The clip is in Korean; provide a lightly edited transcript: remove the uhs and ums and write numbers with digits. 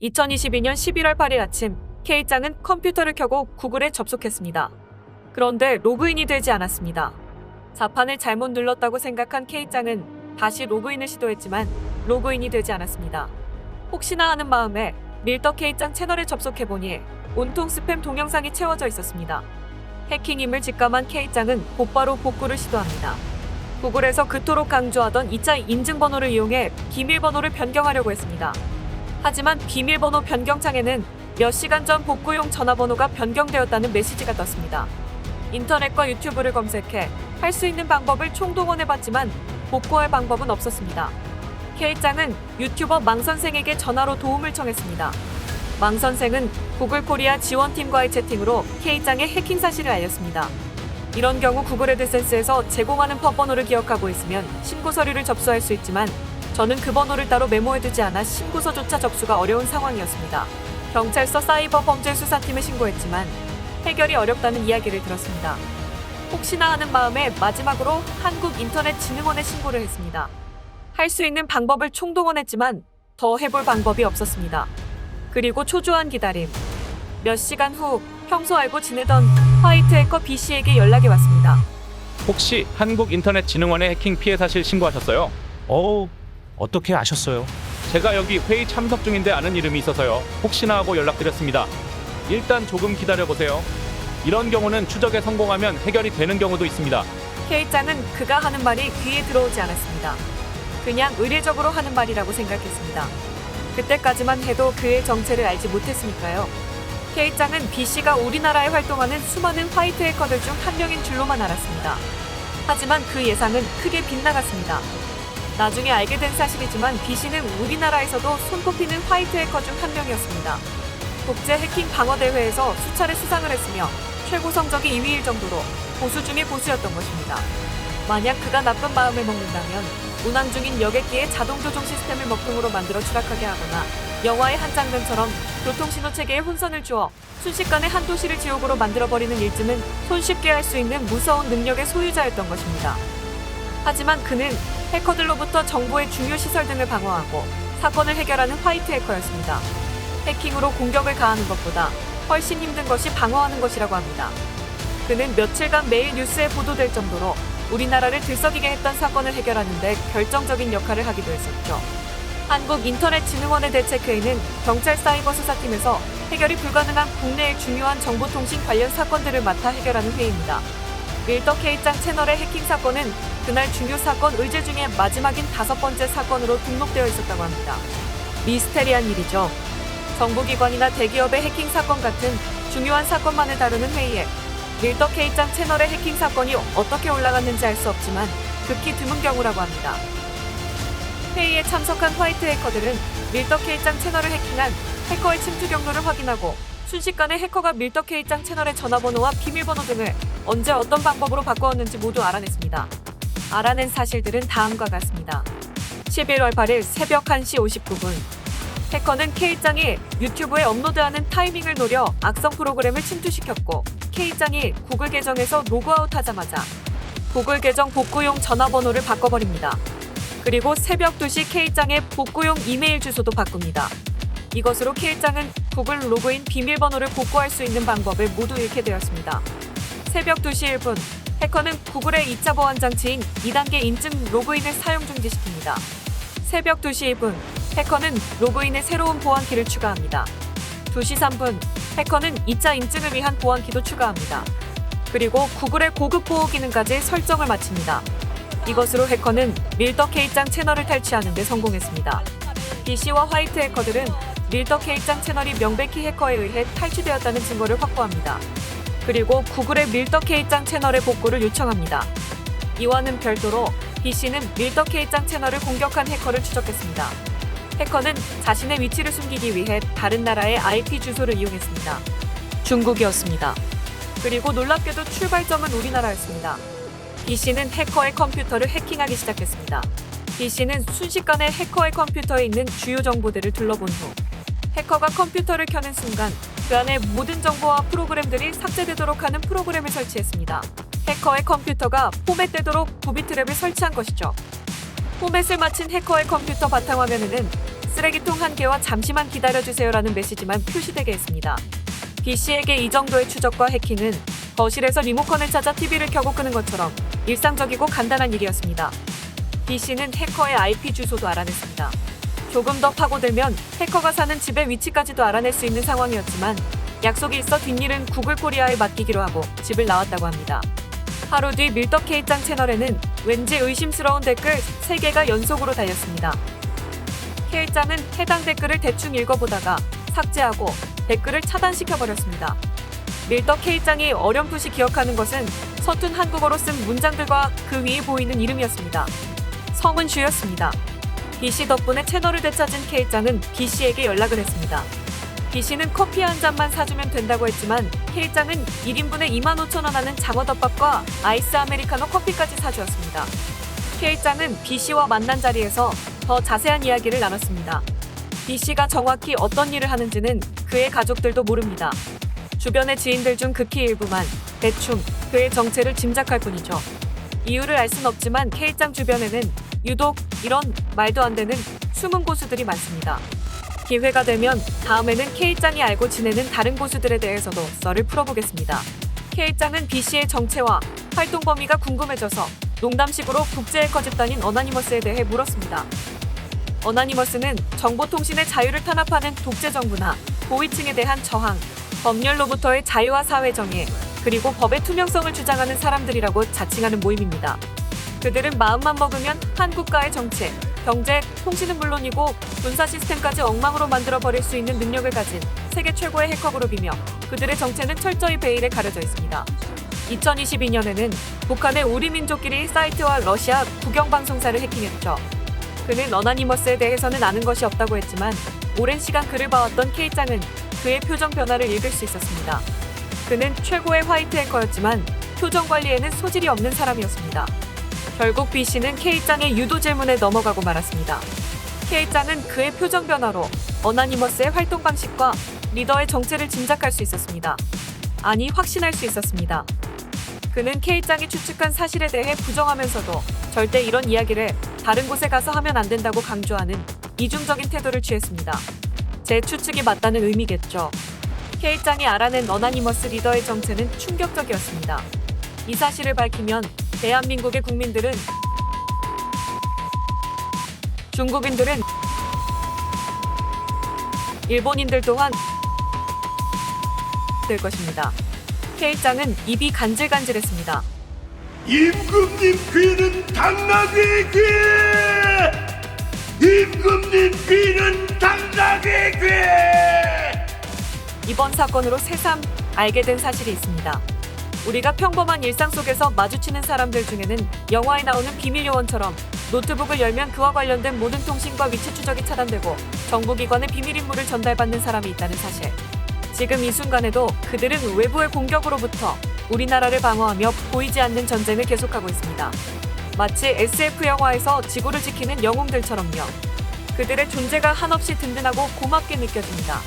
2022년 11월 8일 아침, K짱은 컴퓨터를 켜고 구글에 접속했습니다. 그런데 로그인이 되지 않았습니다. 자판을 잘못 눌렀다고 생각한 K짱은 다시 로그인을 시도했지만 로그인이 되지 않았습니다. 혹시나 하는 마음에 밀떡 K짱 채널에 접속해보니 온통 스팸 동영상이 채워져 있었습니다. 해킹임을 직감한 K짱은 곧바로 복구를 시도합니다. 구글에서 그토록 강조하던 2차 인증번호를 이용해 비밀번호를 변경하려고 했습니다. 하지만 비밀번호 변경창에는 몇 시간 전 복구용 전화번호가 변경되었다는 메시지가 떴습니다. 인터넷과 유튜브를 검색해 할 수 있는 방법을 총동원해봤지만 복구할 방법은 없었습니다. K짱은 유튜버 망선생에게 전화로 도움을 청했습니다. 망선생은 구글 코리아 지원팀과의 채팅으로 K짱의 해킹 사실을 알렸습니다. 이런 경우 구글 애드센스에서 제공하는 펌번호를 기억하고 있으면 신고 서류를 접수할 수 있지만 저는 그 번호를 따로 메모해두지 않아 신고서조차 접수가 어려운 상황이었습니다. 경찰서 사이버 범죄 수사팀에 신고했지만 해결이 어렵다는 이야기를 들었습니다. 혹시나 하는 마음에 마지막으로 한국인터넷진흥원에 신고를 했습니다. 할 수 있는 방법을 총동원했지만 더 해볼 방법이 없었습니다. 그리고 초조한 기다림. 몇 시간 후 평소 알고 지내던 화이트 해커 B씨에게 연락이 왔습니다. 혹시 한국인터넷진흥원에 해킹 피해 사실 신고하셨어요? 어떻게 아셨어요? 제가 여기 회의 참석 중인데 아는 이름이 있어서요. 혹시나 하고 연락드렸습니다. 일단 조금 기다려보세요. 이런 경우는 추적에 성공하면 해결이 되는 경우도 있습니다. K짱은 그가 하는 말이 귀에 들어오지 않았습니다. 그냥 의례적으로 하는 말이라고 생각했습니다. 그때까지만 해도 그의 정체를 알지 못했으니까요. K짱은 B씨가 우리나라에 활동하는 수많은 화이트 해커들 중 한 명인 줄로만 알았습니다. 하지만 그 예상은 크게 빗나갔습니다. 나중에 알게 된 사실이지만 B씨는 우리나라에서도 손꼽히는 화이트 해커 중 한 명이었습니다. 국제 해킹 방어 대회에서 수차례 수상을 했으며 최고 성적이 2위일 정도로 고수 중의 고수였던 것입니다. 만약 그가 나쁜 마음을 먹는다면 운항 중인 여객기의 자동 조종 시스템을 먹통으로 만들어 추락하게 하거나 영화의 한 장면처럼 교통신호 체계에 혼선을 주어 순식간에 한 도시를 지옥으로 만들어버리는 일쯤은 손쉽게 할 수 있는 무서운 능력의 소유자였던 것입니다. 하지만 그는 해커들로부터 정보의 중요 시설 등을 방어하고 사건을 해결하는 화이트 해커였습니다. 해킹으로 공격을 가하는 것보다 훨씬 힘든 것이 방어하는 것이라고 합니다. 그는 며칠간 매일 뉴스에 보도될 정도로 우리나라를 들썩이게 했던 사건을 해결하는 데 결정적인 역할을 하기도 했었죠. 한국인터넷진흥원의 대책회의는 경찰 사이버 수사팀에서 해결이 불가능한 국내의 중요한 정보통신 관련 사건들을 맡아 해결하는 회의입니다. 밀떡 K짱 채널의 해킹 사건은 그날 중요 사건 의제 중에 마지막인 5번째 사건으로 등록되어 있었다고 합니다. 미스테리한 일이죠. 정부기관이나 대기업의 해킹 사건 같은 중요한 사건만을 다루는 회의에 밀떡 K짱 채널의 해킹 사건이 어떻게 올라갔는지 알 수 없지만 극히 드문 경우라고 합니다. 회의에 참석한 화이트 해커들은 밀떡 K짱 채널을 해킹한 해커의 침투 경로를 확인하고 순식간에 해커가 밀떡 K짱 채널의 전화번호와 비밀번호 등을 언제 어떤 방법으로 바꾸었는지 모두 알아냈습니다. 알아낸 사실들은 다음과 같습니다. 11월 8일 새벽 1시 59분 해커는 K짱이 유튜브에 업로드하는 타이밍을 노려 악성 프로그램을 침투시켰고 K짱이 구글 계정에서 로그아웃하자마자 구글 계정 복구용 전화번호를 바꿔버립니다. 그리고 새벽 2시 K짱의 복구용 이메일 주소도 바꿉니다. 이것으로 K짱은 구글 로그인 비밀번호를 복구할 수 있는 방법을 모두 잃게 되었습니다. 새벽 2시 1분 해커는 구글의 2차 보안 장치인 2단계 인증 로그인을 사용 중지시킵니다. 새벽 2시 1분 해커는 로그인에 새로운 보안키를 추가합니다. 2시 3분 해커는 2차 인증을 위한 보안키도 추가합니다. 그리고 구글의 고급 보호 기능까지 설정을 마칩니다. 이것으로 해커는 밀떡 K짱 채널을 탈취하는 데 성공했습니다. B씨와 화이트 해커들은 밀떡 K짱 채널이 명백히 해커에 의해 탈취되었다는 증거를 확보합니다. 그리고 구글의 밀떡 K짱 채널의 복구를 요청합니다. 이와는 별도로 B씨는 밀떡 K짱 채널을 공격한 해커를 추적했습니다. 해커는 자신의 위치를 숨기기 위해 다른 나라의 IP 주소를 이용했습니다. 중국이었습니다. 그리고 놀랍게도 출발점은 우리나라였습니다. B씨는 해커의 컴퓨터를 해킹하기 시작했습니다. B씨는 순식간에 해커의 컴퓨터에 있는 주요 정보들을 둘러본 후 해커가 컴퓨터를 켜는 순간 그 안에 모든 정보와 프로그램들이 삭제되도록 하는 프로그램을 설치했습니다. 해커의 컴퓨터가 포맷되도록 부비트랩을 설치한 것이죠. 포맷을 마친 해커의 컴퓨터 바탕화면에는 쓰레기통 한 개와 잠시만 기다려주세요라는 메시지만 표시되게 했습니다. B씨에게 이 정도의 추적과 해킹은 거실에서 리모컨을 찾아 TV를 켜고 끄는 것처럼 일상적이고 간단한 일이었습니다. B씨는 해커의 IP 주소도 알아냈습니다. 조금 더 파고들면 해커가 사는 집의 위치까지도 알아낼 수 있는 상황이었지만 약속이 있어 뒷일은 구글 코리아에 맡기기로 하고 집을 나왔다고 합니다. 하루 뒤 밀떡 K짱 채널에는 왠지 의심스러운 댓글 3개가 연속으로 달렸습니다. K짱은 해당 댓글을 대충 읽어보다가 삭제하고 댓글을 차단시켜버렸습니다. 밀떡 K짱이 어렴풋이 기억하는 것은 서툰 한국어로 쓴 문장들과 그 위에 보이는 이름이었습니다. 성은 슈였습니다. B씨 덕분에 채널을 되찾은 K짱은 B씨에게 연락을 했습니다. B씨는 커피 한 잔만 사주면 된다고 했지만 K짱은 1인분에 25,000원 하는 장어덮밥과 아이스 아메리카노 커피까지 사주었습니다. K짱은 B씨와 만난 자리에서 더 자세한 이야기를 나눴습니다. B씨가 정확히 어떤 일을 하는지는 그의 가족들도 모릅니다. 주변의 지인들 중 극히 일부만 대충 그의 정체를 짐작할 뿐이죠. 이유를 알 순 없지만 K짱 주변에는 유독 이런 말도 안 되는 숨은 고수들이 많습니다. 기회가 되면 다음에는 K짱이 알고 지내는 다른 고수들에 대해서도 썰을 풀어보겠습니다. K짱은 B씨의 정체와 활동 범위가 궁금해져서 농담식으로 국제 해커 집단인 어나니머스에 대해 물었습니다. 어나니머스는 정보통신의 자유를 탄압하는 독재 정부나 고위층에 대한 저항, 법률로부터의 자유와 사회 정의, 그리고 법의 투명성을 주장하는 사람들이라고 자칭하는 모임입니다. 그들은 마음만 먹으면 한 국가의 정치, 경제, 통신은 물론이고 군사 시스템까지 엉망으로 만들어버릴 수 있는 능력을 가진 세계 최고의 해커 그룹이며 그들의 정체는 철저히 베일에 가려져 있습니다. 2022년에는 북한의 우리 민족끼리 사이트와 러시아 국영방송사를 해킹했죠. 그는 어나니머스에 대해서는 아는 것이 없다고 했지만 오랜 시간 그를 봐왔던 K짱은 그의 표정 변화를 읽을 수 있었습니다. 그는 최고의 화이트 해커였지만 표정 관리에는 소질이 없는 사람이었습니다. 결국 B씨는 K짱의 유도 질문에 넘어가고 말았습니다. K짱은 그의 표정 변화로 어나니머스의 활동 방식과 리더의 정체를 짐작할 수 있었습니다. 아니, 확신할 수 있었습니다. 그는 K짱이 추측한 사실에 대해 부정하면서도 절대 이런 이야기를 다른 곳에 가서 하면 안 된다고 강조하는 이중적인 태도를 취했습니다. 제 추측이 맞다는 의미겠죠. K짱이 알아낸 어나니머스 리더의 정체는 충격적이었습니다. 이 사실을 밝히면 대한민국의 국민들은, 중국인들은, 일본인들 또한 될 것입니다. K짱은 입이 간질간질했습니다. 임금님 귀는 당나귀의 귀! 임금님 귀는 당나귀의 귀! 이번 사건으로 새삼 알게 된 사실이 있습니다. 우리가 평범한 일상 속에서 마주치는 사람들 중에는 영화에 나오는 비밀 요원처럼 노트북을 열면 그와 관련된 모든 통신과 위치 추적이 차단되고 정보기관의 비밀 임무를 전달받는 사람이 있다는 사실. 지금 이 순간에도 그들은 외부의 공격으로부터 우리나라를 방어하며 보이지 않는 전쟁을 계속하고 있습니다. 마치 SF 영화에서 지구를 지키는 영웅들처럼요. 그들의 존재가 한없이 든든하고 고맙게 느껴집니다.